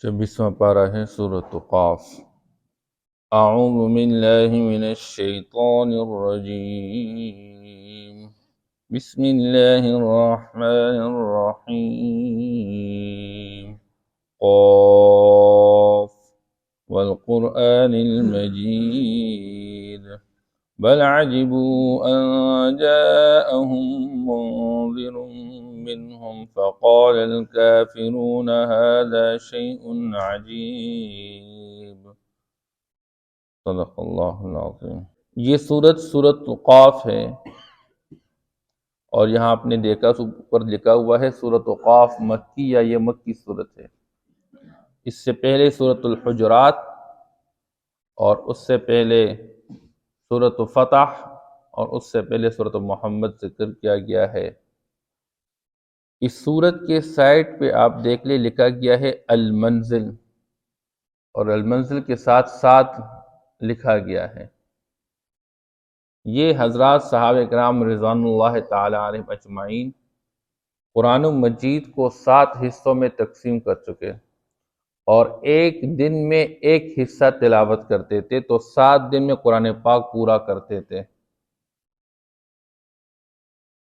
26واں پارہ ہے سورۃ قاف۔ اعوذ باللہ من الشیطان الرجیم، بسم اللہ الرحمن الرحیم، قاف والقرآن المجید بل عجبوا ان جاءهم منذر منهم فقال الكافرون هذا شيء عجیب۔ صدق اللہ العظیم۔ یہ سورۃ قاف ہے، اور یہاں آپ نے دیکھا اوپر لکھا ہوا ہے سورۃ قاف مکی، یا یہ مکی سورت ہے۔ اس سے پہلے سورۃ الحجرات اور اس سے پہلے سورۃ فتح اور اس سے پہلے سورۃ محمد ذکر کیا گیا ہے۔ اس سورت کے سائٹ پہ آپ دیکھ لیں لکھا گیا ہے المنزل، اور المنزل کے ساتھ ساتھ لکھا گیا ہے۔ یہ حضرات صحابہ کرام رضوان اللہ تعالی علیہم اجمعین قرآن مجید کو 7 حصوں میں تقسیم کر چکے، اور ایک دن میں ایک حصہ تلاوت کرتے تھے، تو 7 دن میں قرآن پاک پورا کرتے تھے۔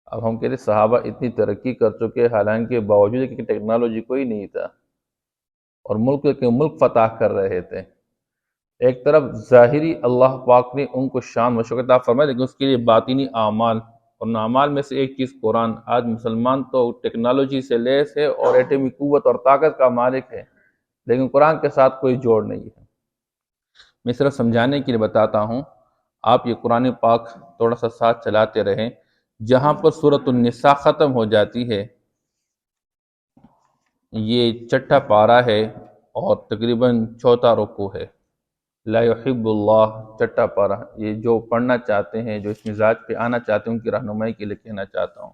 اب ہم کہتے ہیں صحابہ اتنی ترقی کر چکے، حالانکہ باوجود کہ ٹیکنالوجی کوئی نہیں تھا، اور ملک کے ملک فتح کر رہے تھے۔ ایک طرف ظاہری اللہ پاک نے ان کو شان و شوکت عطا فرمایا، لیکن اس کے لیے باطنی اعمال، اور ان اعمال میں سے ایک چیز قرآن۔ آج مسلمان تو ٹیکنالوجی سے لیس ہے اور ایٹمی قوت اور طاقت کا مالک ہے، لیکن قرآن کے ساتھ کوئی جوڑ نہیں ہے۔ میں صرف سمجھانے کے لیے بتاتا ہوں، آپ یہ قرآن پاک تھوڑا سا ساتھ چلاتے رہیں۔ جہاں پر سورۃ النساء ختم ہو جاتی ہے، یہ 6واں پارہ ہے اور تقریباً 4واں رکوع ہے۔ لا یحب اللہ 6واں پارہ، یہ جو پڑھنا چاہتے ہیں، جو اس مزاج پہ آنا چاہتے ہیں، ان کی رہنمائی کے لیے کہنا چاہتا ہوں۔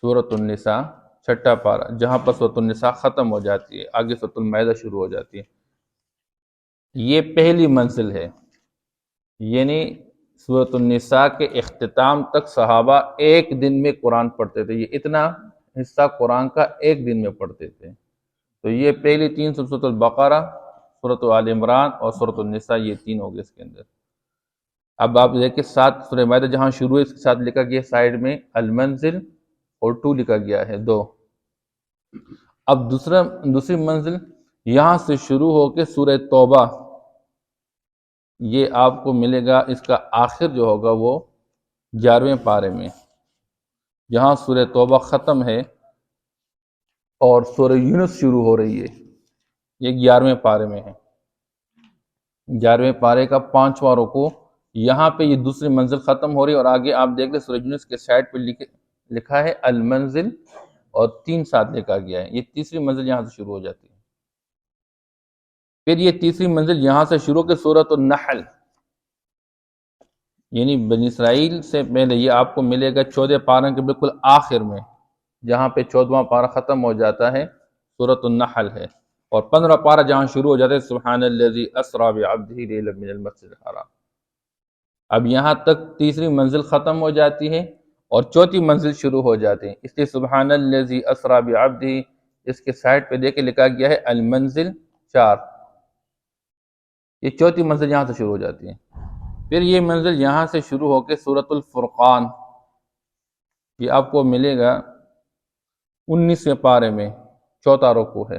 سورۃ النساء 6واں پارہ، جہاں پر سورۃ النساء ختم ہو جاتی ہے، آگے سورۃ المائدہ شروع ہو جاتی ہے۔ یہ پہلی منزل ہے، یعنی سورۃ النساء کے اختتام تک صحابہ ایک دن میں قرآن پڑھتے تھے۔ یہ اتنا حصہ قرآن کا ایک دن میں پڑھتے تھے۔ تو یہ پہلی 3 سورۃ البقرہ، سورۃ آل عمران اور سورۃ النساء، یہ 3 ہو گئے اس کے اندر۔ اب آپ دیکھیں 7 سورہ مائدہ جہاں شروع ہے، اس کے ساتھ لکھا گیا سائڈ میں المنزل، اور 2 لکھا گیا ہے 2۔ اب دوسری منزل یہاں سے شروع ہو کے سورہ توبہ، یہ آپ کو ملے گا، اس کا آخر جو ہوگا وہ 11ویں پارے میں، جہاں سورہ توبہ ختم ہے اور سورہ یونس شروع ہو رہی ہے، یہ 11ویں پارے میں ہے۔ 11ویں پارے کا 5واں رکوع، یہاں پہ یہ دوسری منزل ختم ہو رہی ہے، اور آگے آپ دیکھ لیں سورہ یونس کے سائڈ پہ لکھا ہے المنزل، اور 3 ساتھ لکھا گیا ہے۔ یہ تیسری منزل یہاں سے شروع ہو جاتی ہے۔ پھر یہ تیسری منزل یہاں سے شروع کے سورۃ النحل، یعنی بنی اسرائیل سے پہلے، یہ آپ کو ملے گا 14 پارے کے بالکل آخر میں، جہاں پہ 14واں پارہ ختم ہو جاتا ہے، سورۃ النحل ہے۔ اور 15واں پارہ جہاں شروع ہو جاتا ہے سبحان الذی اسریٰ بعبدہ لیلا من المسجد الحرام۔ اب یہاں تک تیسری منزل ختم ہو جاتی ہے اور 4تھی منزل شروع ہو جاتی ہے، اس لیے سبحان الذی اسریٰ بعبدہ، اس کے سائڈ پہ دیکھ کے لکھا گیا ہے المنزل 4۔ یہ 4تھی منزل یہاں سے شروع ہو جاتی ہے۔ پھر یہ منزل یہاں سے شروع ہو کے سورۃ الفرقان، یہ آپ کو ملے گا 19ویں پارے میں، 4واں رکوع ہے۔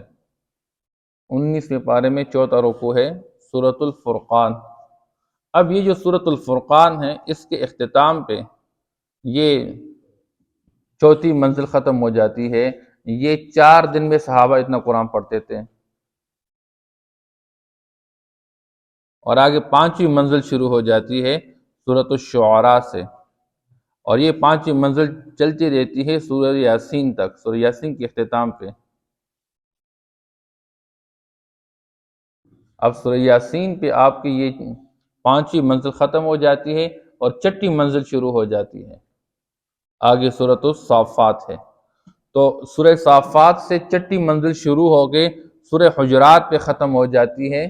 19ویں پارے میں 4واں رکوع ہے سورۃ الفرقان۔ اب یہ جو سورۃ الفرقان ہے، اس کے اختتام پہ یہ 4تھی منزل ختم ہو جاتی ہے۔ یہ 4 دن میں صحابہ اتنا قرآن پڑھتے تھے، اور آگے 5ویں منزل شروع ہو جاتی ہے سورۃ الشعراء سے، اور یہ 5ویں منزل چلتی رہتی ہے سورہ یاسین تک، سورہ یاسین کے اختتام پہ۔ اب سورہ یاسین پہ آپ کی یہ 5ویں منزل ختم ہو جاتی ہے، اور 6ٹھی منزل شروع ہو جاتی ہے، آگے سورۃ الصافات ہے۔ تو سورہ صافات سے 6ٹھی منزل شروع ہو کے سورہ حجرات پہ ختم ہو جاتی ہے۔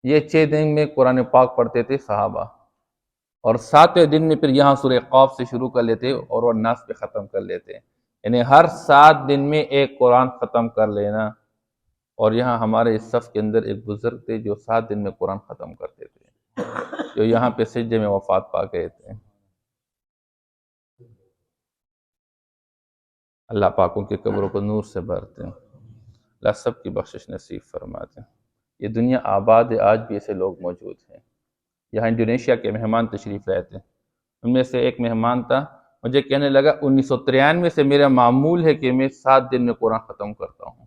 یہ 6 دن میں قرآن پاک پڑھتے تھے صحابہ، اور 7ویں دن میں پھر یہاں سورہ قاف سے شروع کر لیتے اور وہ ناس پہ ختم کر لیتے، یعنی ہر 7 دن میں ایک قرآن ختم کر لینا۔ اور یہاں ہمارے اس صف کے اندر ایک بزرگ تھے جو 7 دن میں قرآن ختم کرتے تھے، جو یہاں پہ سجدے میں وفات پا گئے تھے۔ اللہ پاک ان کے قبروں کو نور سے بھرتے ہیں، اللہ سب کی بخشش نصیب فرماتے ہیں۔ یہ دنیا آباد ہے، آج بھی ایسے لوگ موجود ہیں۔ یہاں انڈونیشیا کے مہمان تشریف لائے تھے، ان میں سے ایک مہمان تھا، مجھے کہنے لگا 1993 سے میرا معمول ہے کہ میں 7 دن میں قرآن ختم کرتا ہوں۔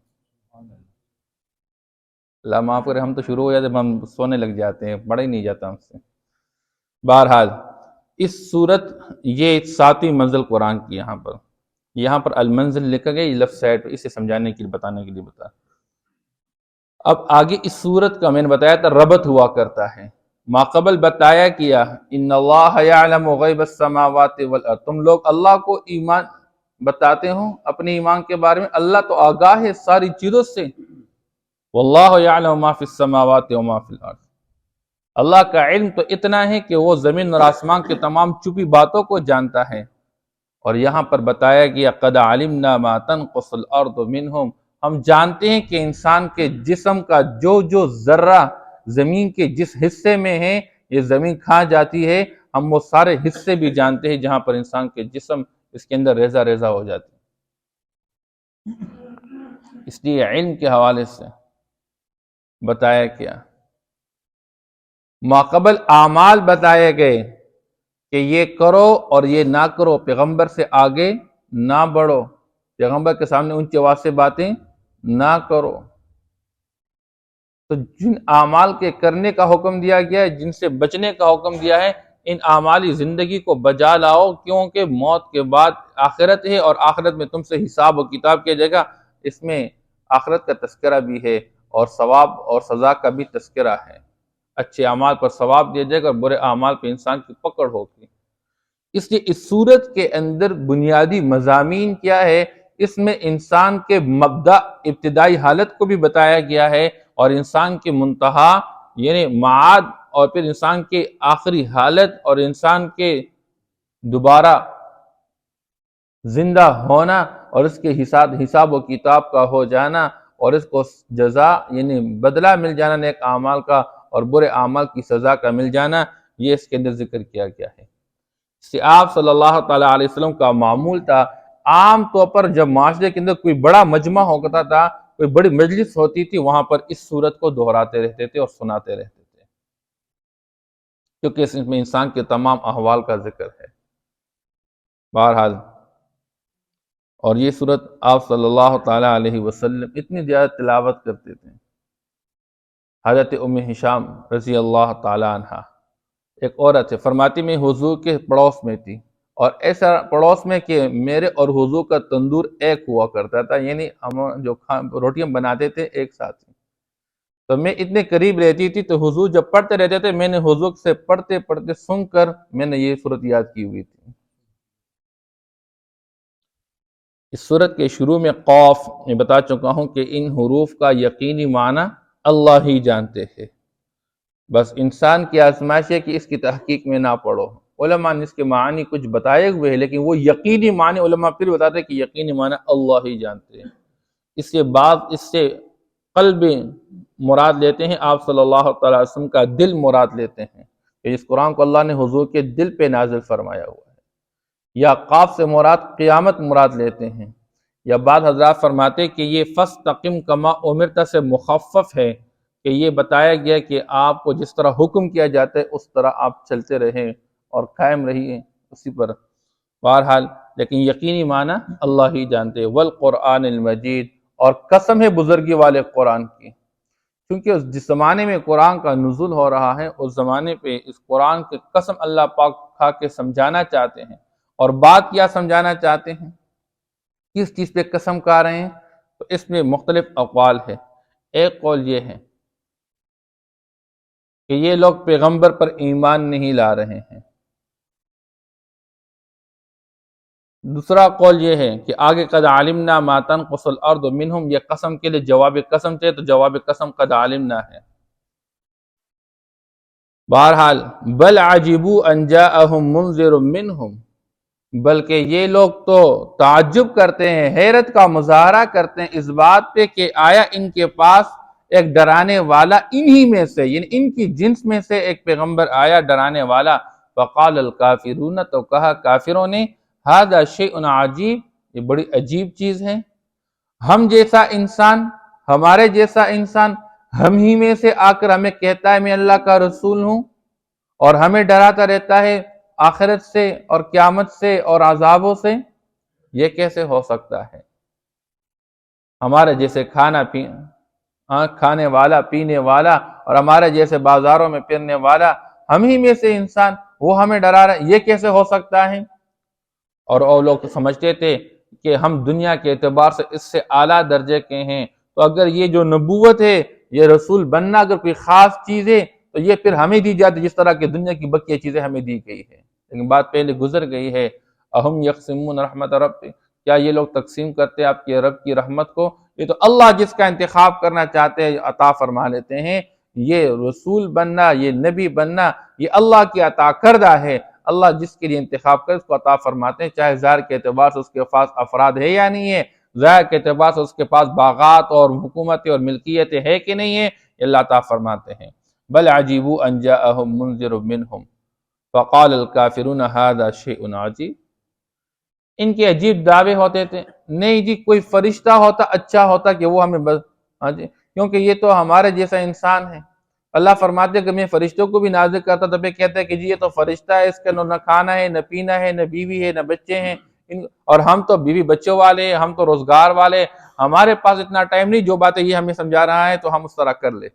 اللہ معاف کرے، ہم تو شروع ہو جاتے ہم سونے لگ جاتے ہیں، پڑھا ہی نہیں جاتا ہم سے۔ بہرحال اس صورت یہ 7ویں منزل قرآن کی، یہاں پر المنزل لکھا گیا، یہ لیفٹ سائڈ، اسے سمجھانے کے لیے بتانے کے لیے بتا۔ اب آگے اس صورت کا میں نے بتایا تھا ربط ہوا کرتا ہے، ماقبل بتایا کیا ان اللہ یعلم غیب السماوات والارض، تم لوگ اللہ کو ایمان بتاتے ہو اپنے ایمان کے بارے میں، اللہ تو آگاہ ہے ساری چیزوں سے، واللہ یعلم ما فی السماوات وما فی الارض، اللہ کا علم تو اتنا ہے کہ وہ زمین اور آسمان کے تمام چھپی باتوں کو جانتا ہے۔ اور یہاں پر بتایا گیا قد علمنا ما تنقص الارض منہم، ہم جانتے ہیں کہ انسان کے جسم کا جو ذرہ زمین کے جس حصے میں ہے یہ زمین کھا جاتی ہے، ہم وہ سارے حصے بھی جانتے ہیں جہاں پر انسان کے جسم اس کے اندر ریزہ ریزہ ہو جاتی ہے۔ اس لیے علم کے حوالے سے بتایا کیا، ماقبل اعمال بتائے گئے کہ یہ کرو اور یہ نہ کرو، پیغمبر سے آگے نہ بڑھو، پیغمبر کے سامنے اونچی آواز سے باتیں نہ کرو۔ تو جن اعمال کے کرنے کا حکم دیا گیا ہے، جن سے بچنے کا حکم دیا ہے، ان اعمالی زندگی کو بجا لاؤ، کیونکہ موت کے بعد آخرت ہے، اور آخرت میں تم سے حساب و کتاب کیا جائے گا۔ اس میں آخرت کا تذکرہ بھی ہے اور ثواب اور سزا کا بھی تذکرہ ہے، اچھے اعمال پر ثواب دیا جائے گا اور برے اعمال پہ انسان کی پکڑ ہوگی۔ اس لیے اس صورت کے اندر بنیادی مضامین کیا ہے، اس میں انسان کے مبدأ ابتدائی حالت کو بھی بتایا گیا ہے، اور انسان کے منتہا یعنی معاد، اور پھر انسان کے آخری حالت اور انسان کے دوبارہ زندہ ہونا اور اس کے حساب و کتاب کا ہو جانا اور اس کو جزا یعنی بدلہ مل جانا نیک اعمال کا اور برے اعمال کی سزا کا مل جانا، یہ اس کے اندر ذکر کیا گیا ہے۔ اس سے آپ صلی اللہ تعالیٰ علیہ وسلم کا معمول تھا، عام طور پر جب معاشرے کے اندر کوئی بڑا مجمع ہوتا تھا، کوئی بڑی مجلس ہوتی تھی، وہاں پر اس صورت کو دہراتے رہتے تھے اور سناتے رہتے تھے، کیونکہ اس میں انسان کے تمام احوال کا ذکر ہے۔ بہرحال اور یہ صورت آپ صلی اللہ تعالیٰ علیہ وسلم اتنی زیادہ تلاوت کرتے تھے۔ حضرت ام ہشام رضی اللہ تعالیٰ عنہ ایک عورت ہے، فرماتی میں حضور کے پڑوس میں تھی، اور ایسا پڑوس میں کہ میرے اور حضور کا تندور ایک ہوا کرتا تھا، یعنی ہم جو روٹیاں بناتے تھے ایک ساتھ ہی، تو میں اتنے قریب رہتی تھی تو حضور جب پڑھتے رہتے تھے، میں نے حضور سے پڑھتے پڑھتے سن کر میں نے یہ صورت یاد کی ہوئی تھی۔ اس صورت کے شروع میں قاف میں بتا چکا ہوں کہ ان حروف کا یقینی معنی اللہ ہی جانتے ہیں، بس انسان کی آزمائش ہے کہ اس کی تحقیق میں نہ پڑھو۔ علماء نے اس کے معنی کچھ بتائے ہوئے ہیں، لیکن وہ یقینی معنی علماء پھر بتاتے ہیں کہ یقینی معنی اللہ ہی جانتے ہیں۔ اس کے بعد اس سے قلب مراد لیتے ہیں، آپ صلی اللہ تعالی وسلم کا دل مراد لیتے ہیں کہ اس قرآن کو اللہ نے حضور کے دل پہ نازل فرمایا ہوا ہے، یا قاف سے مراد قیامت مراد لیتے ہیں، یا بعض حضرات فرماتے کہ یہ فاستقم کما امرت سے مخفف ہے، کہ یہ بتایا گیا کہ آپ کو جس طرح حکم کیا جاتا ہے اس طرح آپ چلتے رہیں اور قائم رہیے اسی پر۔ بہرحال لیکن یقینی معنی اللہ ہی جانتے ہیں۔ والقرآن المجید، اور قسم ہے بزرگی والے قرآن کی، کیونکہ جس زمانے میں قرآن کا نزول ہو رہا ہے اس زمانے پہ اس قرآن کی قسم اللہ پاک کھا کے سمجھانا چاہتے ہیں، اور بات کیا سمجھانا چاہتے ہیں، کس چیز پہ قسم کھا رہے ہیں، تو اس میں مختلف اقوال ہے۔ ایک قول یہ ہے کہ یہ لوگ پیغمبر پر ایمان نہیں لا رہے ہیں، دوسرا قول یہ ہے کہ آگے قد علمنا ما تنقص الارض منہم، یہ قسم کے لیے جواب قسم تھے تو جواب قسم قد علمنا ہے۔ بہرحال بل عجبوا ان جاءهم منذر منہم، بلکہ یہ لوگ تو تعجب کرتے ہیں، حیرت کا مظاہرہ کرتے ہیں اس بات پہ کہ آیا ان کے پاس ایک ڈرانے والا انہی میں سے، یعنی ان کی جنس میں سے ایک پیغمبر آیا ڈرانے والا۔ فقال الکافرون، تو کہا کافروں نے، ھذا شیء عجیب، یہ بڑی عجیب چیز ہے، ہم جیسا انسان، ہمارے جیسا انسان ہم ہی میں سے آ کر ہمیں کہتا ہے میں اللہ کا رسول ہوں، اور ہمیں ڈراتا رہتا ہے آخرت سے اور قیامت سے اور عذابوں سے۔ یہ کیسے ہو سکتا ہے؟ ہمارے جیسے کھانے والا، پینے والا، اور ہمارے جیسے بازاروں میں پھرنے والا ہم ہی میں سے انسان، وہ ہمیں ڈرا رہا ہے، یہ کیسے ہو سکتا ہے؟ اور وہ لوگ سمجھتے تھے کہ ہم دنیا کے اعتبار سے اس سے اعلیٰ درجے کے ہیں، تو اگر یہ جو نبوت ہے، یہ رسول بننا اگر کوئی خاص چیز ہے تو یہ پھر ہمیں دی جاتی جس طرح کہ دنیا کی بقیہ چیزیں ہمیں دی گئی ہے۔ لیکن بات پہلے گزر گئی ہے۔ اہم یقسمون رحمت رب، کیا یہ لوگ تقسیم کرتے آپ کے رب کی رحمت کو؟ یہ تو اللہ جس کا انتخاب کرنا چاہتے ہیں عطا فرما لیتے ہیں۔ یہ رسول بننا، یہ نبی بننا، یہ اللہ کی عطا کردہ ہے۔ اللہ جس کے لیے انتخاب کرے اس کو عطا فرماتے ہیں، چاہے ظاہر کے اعتبار سے اس کے پاس افراد ہے یا نہیں ہے، ظاہر کے اعتبار سے اس کے پاس باغات اور حکومتیں اور ملکیتیں ہے کہ نہیں ہے، یہ اللہ عطا فرماتے ہیں۔ بل عجیبوا ان جاءہم منذر منہم فقال الکافرون ھذا شیء عجیب، ان کے عجیب دعوے ہوتے تھے، نہیں جی کوئی فرشتہ ہوتا اچھا ہوتا کہ وہ ہمیں ہاں جی، کیونکہ یہ تو ہمارے جیسا انسان ہے۔ اللہ فرماتے ہیں کہ میں فرشتوں کو بھی نازل کرتا تو پھر کہتے ہیں کہ جی یہ تو فرشتہ ہے، اس کے نہ کھانا ہے، نہ پینا ہے، نہ بیوی ہے، نہ بچے ہیں، اور ہم تو بیوی بچوں والے ہیں، ہم تو روزگار والے، ہمارے پاس اتنا ٹائم نہیں، جو باتیں یہ ہمیں سمجھا رہا ہے تو ہم اس طرح کر لیں۔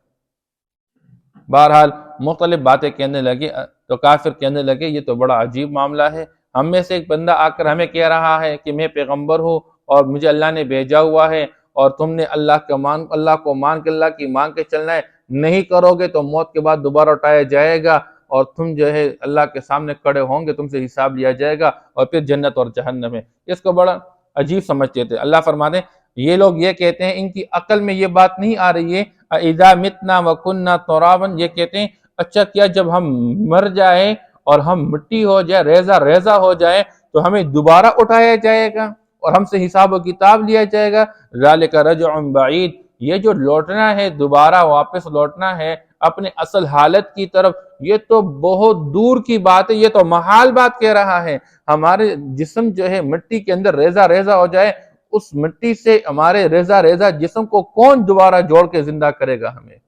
بہرحال مختلف باتیں کہنے لگے، تو کافر کہنے لگے یہ تو بڑا عجیب معاملہ ہے، ہم میں سے ایک بندہ آ کر ہمیں کہہ رہا ہے کہ میں پیغمبر ہوں اور مجھے اللہ نے بھیجا ہوا ہے، اور تم نے اللہ کو مان کے اللہ کی مان کے چلنا ہے، نہیں کرو گے تو موت کے بعد دوبارہ اٹھایا جائے گا، اور تم جو ہے اللہ کے سامنے کھڑے ہوں گے، تم سے حساب لیا جائے گا، اور پھر جنت اور جہنم ہے۔ اس کو بڑا عجیب سمجھتے تھے۔ اللہ فرماتے ہیں یہ لوگ یہ کہتے ہیں، ان کی عقل میں یہ بات نہیں آ رہی ہے، اِذَا مِتْنَا وَكُنَّا تُرَابًا، یہ کہتے ہیں اچھا کیا جب ہم مر جائیں اور ہم مٹی ہو جائے، ریزہ ریزہ ہو جائے تو ہمیں دوبارہ اٹھایا جائے گا اور ہم سے حساب و کتاب لیا جائے گا؟ ذَلِكَ رَجْعٌ بَعِيدٌ، یہ جو لوٹنا ہے، دوبارہ واپس لوٹنا ہے اپنے اصل حالت کی طرف، یہ تو بہت دور کی بات ہے، یہ تو محال بات کہہ رہا ہے۔ ہمارے جسم جو ہے مٹی کے اندر ریزہ ریزہ ہو جائے، اس مٹی سے ہمارے ریزہ ریزہ جسم کو کون دوبارہ جوڑ کے زندہ کرے گا ہمیں؟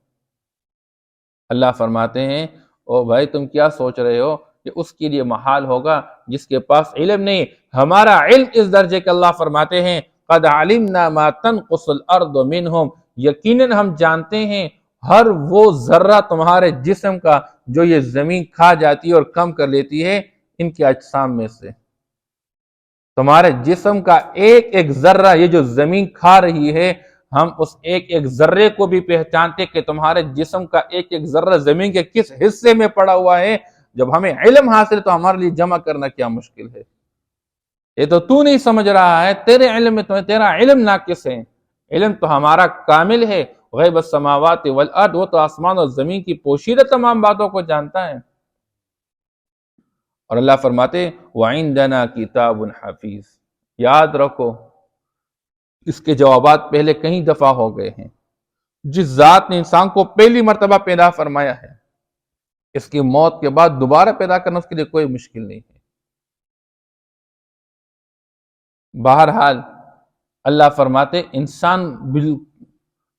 اللہ فرماتے ہیں او بھائی تم کیا سوچ رہے ہو کہ اس کے لیے محال ہوگا جس کے پاس علم نہیں؟ ہمارا علم اس درجے کے، اللہ فرماتے ہیں قد علمنا ما تنقص الارض منہم، یقیناً ہم جانتے ہیں ہر وہ ذرہ تمہارے جسم کا جو یہ زمین کھا جاتی ہے اور کم کر لیتی ہے ان کے اجسام میں سے۔ تمہارے جسم کا ایک ایک ذرہ یہ جو زمین کھا رہی ہے، ہم اس ایک ایک ذرے کو بھی پہچانتے کہ تمہارے جسم کا ایک ایک ذرہ زمین کے کس حصے میں پڑا ہوا ہے۔ جب ہمیں علم حاصل تو ہمارے لیے جمع کرنا کیا مشکل ہے؟ یہ تو نہیں سمجھ رہا ہے، تیرے علم میں تیرا علم ناقص ہے، علم تو ہمارا کامل ہے۔ غیب السماوات والارض، وہ تو آسمان اور زمین کی پوشیدہ تمام باتوں کو جانتا ہے۔ اور اللہ فرماتے وَعِندَنَا كِتَابٌ حَفِيظٌ، یاد رکھو اس کے جوابات پہلے کئی دفعہ ہو گئے ہیں۔ جس ذات نے انسان کو پہلی مرتبہ پیدا فرمایا ہے، اس کی موت کے بعد دوبارہ پیدا کرنا اس کے لیے کوئی مشکل نہیں ہے۔ بہرحال اللہ فرماتے انسان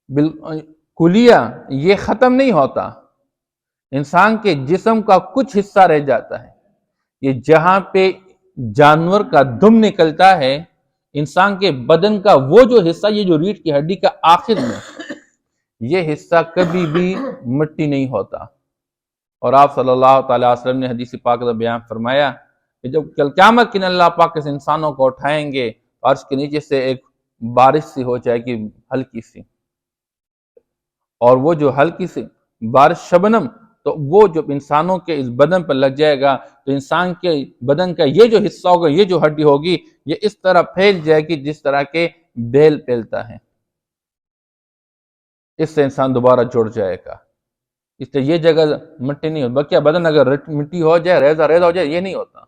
بالکلیہ یہ ختم نہیں ہوتا، انسان کے جسم کا کچھ حصہ رہ جاتا ہے۔ یہ جہاں پہ جانور کا دم نکلتا ہے، انسان کے بدن کا وہ جو حصہ، یہ جو ریڑھ کی ہڈی کا آخر میں، یہ حصہ کبھی بھی مٹی نہیں ہوتا۔ اور آپ صلی اللہ تعالیٰ علیہ وسلم نے حدیث پاک میں بیان فرمایا کہ جب کل قیامت کے دن اللہ پاک اس انسانوں کو اٹھائیں گے، عرش کے نیچے سے ایک بارش سی ہو جائے گی ہلکی سی، اور وہ جو ہلکی سی بارش شبنم، تو وہ جب انسانوں کے اس بدن پر لگ جائے گا تو انسان کے بدن کا یہ جو حصہ ہوگا، یہ جو ہڈی ہوگی، یہ اس طرح پھیل جائے گی جس طرح کے بیل پھیلتا ہے، اس سے انسان دوبارہ جڑ جائے گا۔ اس سے یہ جگہ مٹی نہیں ہوتی، بلکہ بدن اگر مٹی ہو جائے، ریزہ ریزہ ہو جائے، یہ نہیں ہوتا،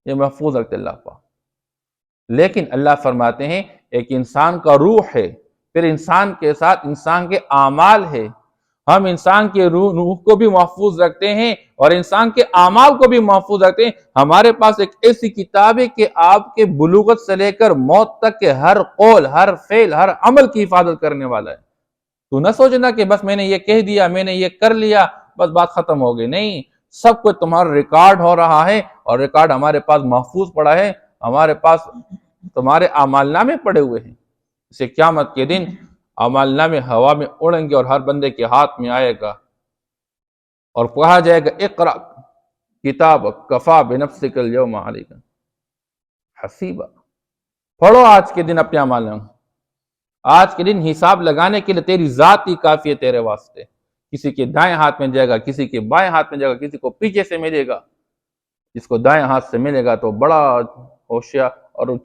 یہ محفوظ رکھتے اللہ پاک۔ لیکن اللہ فرماتے ہیں ایک انسان کا روح ہے، پھر انسان کے ساتھ انسان کے اعمال ہے۔ ہم انسان کے روح کو بھی محفوظ رکھتے ہیں اور انسان کے اعمال کو بھی محفوظ رکھتے ہیں۔ ہمارے پاس ایک ایسی کتاب ہے کہ آپ کے بلوغت سے لے کر موت تک کے ہر قول، ہر فعل، ہر عمل کی حفاظت کرنے والا ہے۔ تو نہ سوچنا کہ بس میں نے یہ کہہ دیا، میں نے یہ کر لیا، بس بات ختم ہو گئی۔ نہیں، سب کچھ تمہارا ریکارڈ ہو رہا ہے، اور ریکارڈ ہمارے پاس محفوظ پڑا ہے، ہمارے پاس تمہارے اعمال نامے پڑے ہوئے ہیں۔ اسے قیامت کے دن اعمال نامے ہوا میں اڑیں گے اور ہر بندے کے ہاتھ میں آئے گا، اور کہا جائے گا اقرأ کتابک کفا بنفسک اليوم علیک حسیبا۔ پڑھو آج کے دن اپنے اعمال نامے۔ آج کے دن حساب لگانے کے لیے تیری ذات ہی کافی ہے تیرے واسطے۔ کسی کے دائیں ہاتھ میں جائے گا، کسی کے بائیں ہاتھ میں جائے گا، کسی کو پیچھے سے ملے گا۔ جس کو دائیں ہاتھ سے ملے گا تو بڑا ہوشیار اور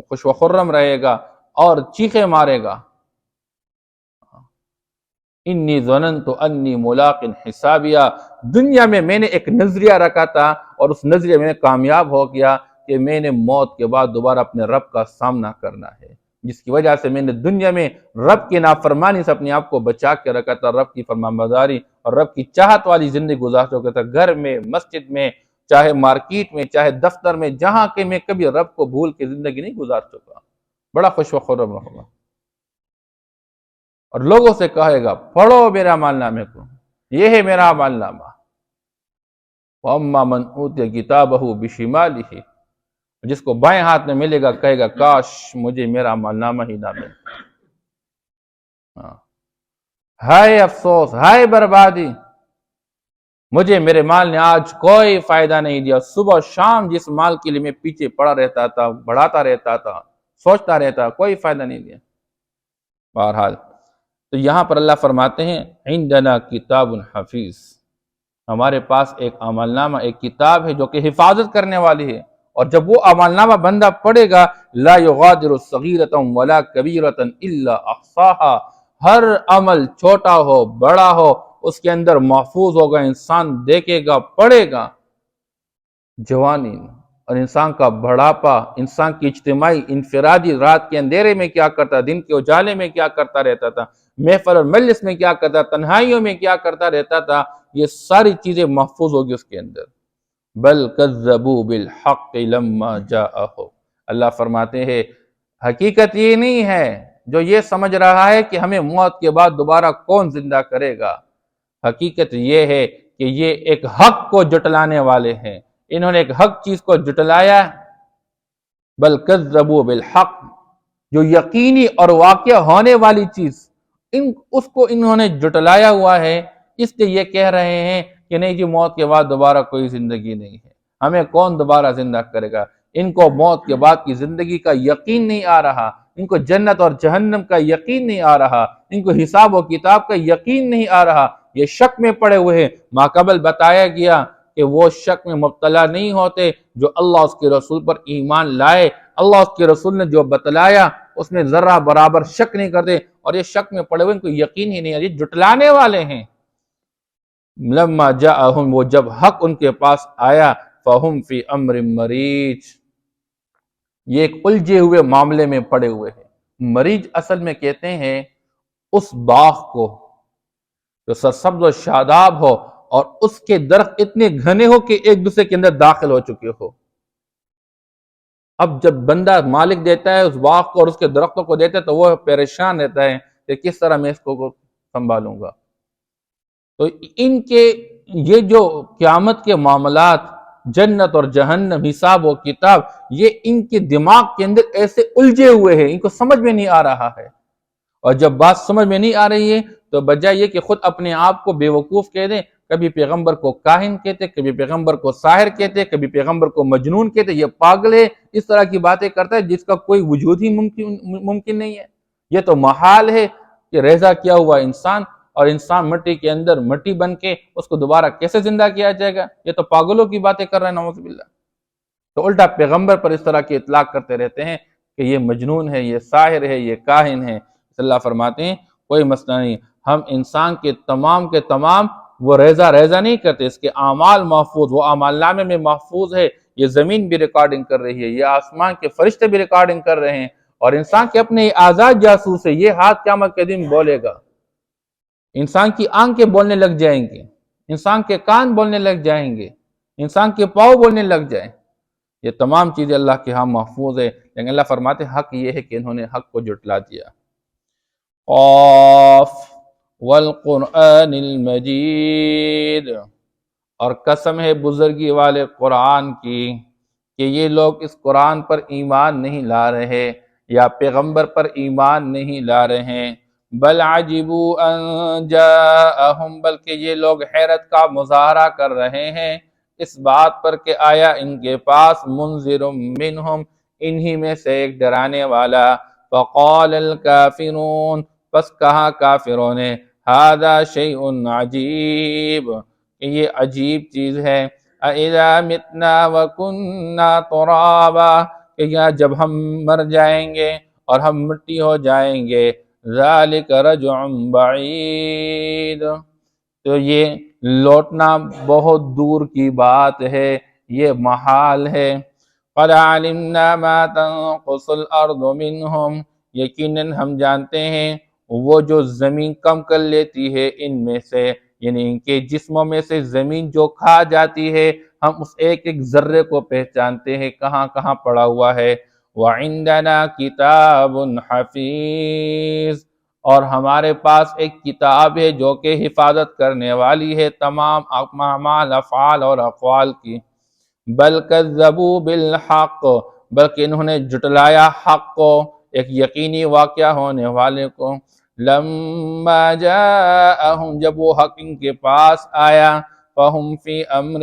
خوش و خرم رہے گا اور چیخے مارے گا، انی ظننت انی ملاق حسابیہ۔ دنیا میں نے ایک نظریہ رکھا تھا اور اس نظریے میں کامیاب ہو گیا کہ میں نے موت کے بعد دوبارہ اپنے رب کا سامنا کرنا ہے، جس کی وجہ سے میں نے دنیا میں رب کی نافرمانی سے اپنے آپ کو بچا کے رکھا تھا، رب کی فرمانبرداری اور رب کی چاہت والی زندگی گزار چکا تھا، گھر میں، مسجد میں، چاہے مارکیٹ میں، چاہے دفتر میں، جہاں کہ میں کبھی رب کو بھول کے زندگی نہیں گزار چکا۔ بڑا خوش و خرم رہوں گا اور لوگوں سے کہے گا پڑھو میرا اعمال نامے کو، یہ ہے میرا اعمال نامہ۔ وَأَمَّا مَنْ أُوتِيَ كِتَابَهُ بِشِمَالِهِ، جس کو بائیں ہاتھ میں ملے گا کہے گا کاش مجھے میرا اعمال نامہ ہی نہ ملتا۔ ہائے افسوس، ہائے بربادی، مجھے میرے مال نے آج کوئی فائدہ نہیں دیا۔ صبح شام جس مال کے لیے میں پیچھے پڑا رہتا تھا، بڑھاتا رہتا تھا، سوچتا رہتا، کوئی فائدہ نہیں دیا۔ بہرحال تو یہاں پر اللہ فرماتے ہیں عندنا کتاب حفیظ، ہمارے پاس ایک اعمال نامہ، ایک کتاب ہے جو کہ حفاظت کرنے والی ہے، اور جب وہ اعمال نامہ بندہ پڑھے گا لا یغادر صغیرۃ ولا کبیرۃ الا احصاها، ہر عمل چھوٹا ہو بڑا ہو اس کے اندر محفوظ ہوگا، انسان دیکھے گا، پڑھے گا۔ جوانی اور انسان کا بڑھاپا، انسان کی اجتماعی انفرادی، رات کے اندھیرے میں کیا کرتا، دن کے اجالے میں کیا کرتا رہتا تھا، محفل اور مجلس میں کیا کرتا، تنہائیوں میں کیا کرتا رہتا تھا، یہ ساری چیزیں محفوظ ہوگی اس کے اندر۔ بل کذبوا بالحق لما جاءہم، اللہ فرماتے ہیں حقیقت یہ نہیں ہے جو یہ سمجھ رہا ہے کہ ہمیں موت کے بعد دوبارہ کون زندہ کرے گا۔ حقیقت یہ ہے کہ یہ ایک حق کو جٹلانے والے ہیں، انہوں نے ایک حق چیز کو جٹلایا۔ بل کذبوا بالحق، جو یقینی اور واقع ہونے والی چیز اس کو انہوں نے جٹلایا ہوا ہے، اس لیے یہ کہہ رہے ہیں کہ نہیں جی موت کے بعد دوبارہ کوئی زندگی نہیں ہے، ہمیں کون دوبارہ زندہ کرے گا۔ ان کو موت کے بعد کی زندگی کا یقین نہیں آ رہا، ان کو جنت اور جہنم کا یقین نہیں آ رہا، ان کو حساب و کتاب کا یقین نہیں آ رہا، یہ شک میں پڑے ہوئے ہیں۔ ماقبل بتایا گیا کہ وہ شک میں مبتلا نہیں ہوتے جو اللہ اس کے رسول پر ایمان لائے، اللہ اس کے رسول نے جو بتلایا اس میں ذرہ برابر شک نہیں کرتے، اور یہ شک میں پڑے ہوئے ان کو یقین ہی نہیں ہے، یہ جٹلانے والے ہیں۔ لما جاءہم، وہ جب حق ان کے پاس آیا، فہم فی امر مریج، یہ ایک الجھے ہوئے معاملے میں پڑے ہوئے ہیں۔ مریج اصل میں کہتے ہیں اس باغ کو جو سرسبز و شاداب ہو اور اس کے درخت اتنے گھنے ہو کہ ایک دوسرے کے اندر داخل ہو چکے ہو۔ اب جب بندہ مالک دیتا ہے اس باغ کو اور اس کے درختوں کو دیتا ہے تو وہ پریشان رہتا ہے کہ کس طرح میں اس کو سنبھالوں گا۔ تو ان کے یہ جو قیامت کے معاملات، جنت اور جہنم، حساب و کتاب، یہ ان کے دماغ کے اندر ایسے الجھے ہوئے ہیں، ان کو سمجھ میں نہیں آ رہا ہے۔ اور جب بات سمجھ میں نہیں آ رہی ہے تو بجائے یہ کہ خود اپنے آپ کو بے وقوف کہہ دیں، کبھی پیغمبر کو کاہن کہتے، کبھی پیغمبر کو ساحر کہتے، کبھی پیغمبر کو مجنون کہتے، یہ پاگل ہے، اس طرح کی باتیں کرتا ہے جس کا کوئی وجود ہی ممکن نہیں ہے۔ یہ تو محال ہے کہ ریزہ کیا ہوا انسان اور انسان مٹی کے اندر مٹی بن کے اس کو دوبارہ کیسے زندہ کیا جائے گا، یہ تو پاگلوں کی باتیں کر رہے ہیں نعوذ باللہ۔ تو الٹا پیغمبر پر اس طرح کی اطلاق کرتے رہتے ہیں کہ یہ مجنون ہے، یہ ساحر ہے، یہ کاہن ہے۔ اللہ فرماتے ہیں کوئی مسئلہ نہیں، ہم انسان کے تمام وہ ریزہ نہیں کرتے، اس کے اعمال محفوظ، وہ اعمال نامے میں محفوظ ہے۔ یہ زمین بھی ریکارڈنگ کر رہی ہے، یہ آسمان کے فرشتے بھی ریکارڈنگ کر رہے ہیں، اور انسان کے اپنے آزاد جاسوس ہے۔ یہ ہاتھ قیامت کے دن بولے گا، انسان کی آنکھیں بولنے لگ جائیں گے، انسان کے کان بولنے لگ جائیں گے، انسان کے پاؤں بولنے لگ جائیں۔ یہ تمام چیزیں اللہ کے ہاں محفوظ ہے، لیکن اللہ فرماتے ہیں حق یہ ہے کہ انہوں نے حق کو جھٹلا دیا۔ قاف والقرآن المجید، اور قسم ہے بزرگی والے قرآن کی کہ یہ لوگ اس قرآن پر ایمان نہیں لا رہے یا پیغمبر پر ایمان نہیں لا رہے، بل عجبوا ان جاءہم، بلکہ یہ لوگ حیرت کا مظاہرہ کر رہے ہیں اس بات پر کہ آیا ان کے پاس منذر منہم، انہی میں سے ایک ڈرانے والا۔ فقال الکافرون، پس کہا کافروں نے، ھذا شیء عجیب، کہ یہ عجیب چیز ہے۔ اَإِذَا مِتْنَا وَكُنَّا تُرَابًا، کہ یا جب ہم مر جائیں گے اور ہم مٹی ہو جائیں گے، ذَلِكَ رَجْعٌ بَعِيدٌ، تو یہ لوٹنا بہت دور کی بات ہے، یہ محال ہے۔ قَدْ عَلِمْنَا مَا تَنقُصُ الْأَرْضُ مِنْهُمْ، یقیناً ہم جانتے ہیں وہ جو زمین کم کر لیتی ہے ان میں سے، یعنی ان کے جسموں میں سے زمین جو کھا جاتی ہے، ہم اس ایک ایک ذرے کو پہچانتے ہیں کہاں کہاں پڑا ہوا ہے۔ وَعِندَنَا كِتَابٌ حَفِيظٌ، اور ہمارے پاس ایک کتاب ہے جو کہ حفاظت کرنے والی ہے تمام اعمال، افعال اور اقوال کی۔ بل کذبوا بالحق، بلکہ انہوں نے جھٹلایا حق کو، ایک یقینی واقعہ ہونے والے کو۔ لما جاءہم، جب وہ حق ان کے پاس آیا، فہم فی امر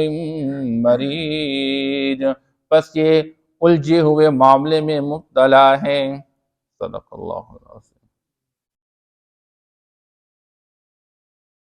مریج، پس یہ الجھے ہوئے معاملے میں مبتلا ہیں۔ صدق اللہ العظیم۔